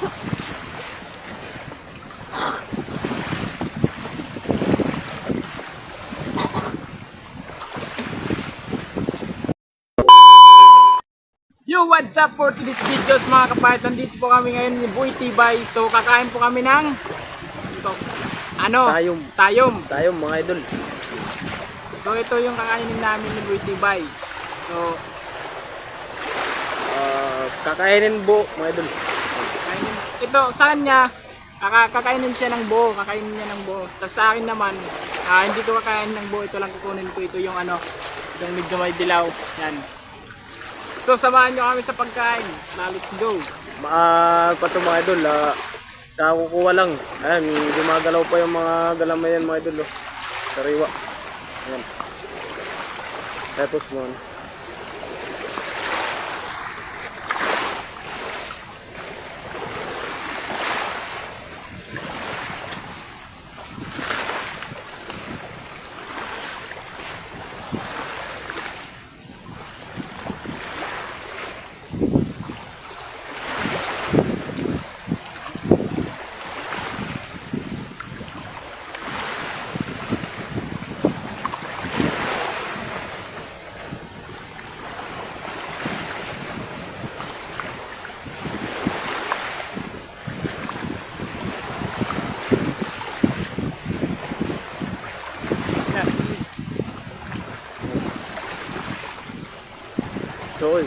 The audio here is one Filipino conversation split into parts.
Yo, what's up for today's videos mga kapatid? Nandito po kami ngayon ni Boy Tibay. So kakain po kami ng tayom mga idol. So ito yung kakainin namin ni Boy Tibay. So Kakainin buo mga idol. ito sa kanya kakainin siya ng buo, kakainin niya ng buo. Tapos sa akin naman hindi ko kakainin ng buo, ito lang kukunin ko. Ito yung yung medyo may dilaw. Yan. So samahan nyo kami sa pagkain. Let's go. Pato mga idol, kakukuha lang. Ayan, gumagalaw pa yung mga galamayan mga idol. Sariwa. Ayan. Tapos mo. Rồi.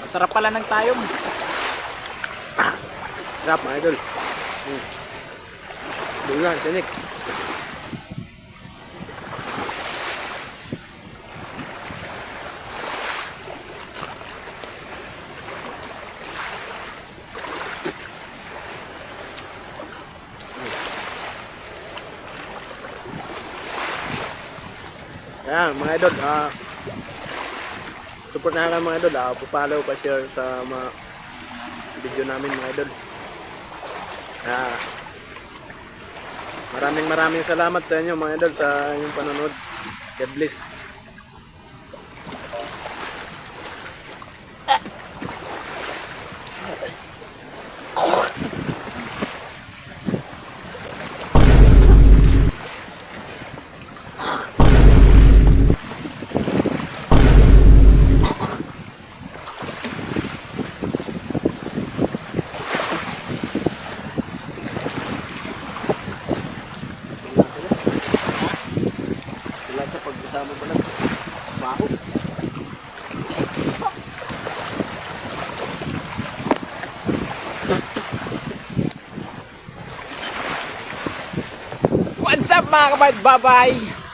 Sarap pala ng tayom. Sarap mga idol. Bulan, tinik. Ayan mga idol, support na lang mga idol, pa-follow, pa-share sa mga video namin mga idol. Maraming salamat sa inyo mga idol sa inyong panonood. God bless. Sa pagkasama pa lang baho. What's up mga kapatid? Bye bye.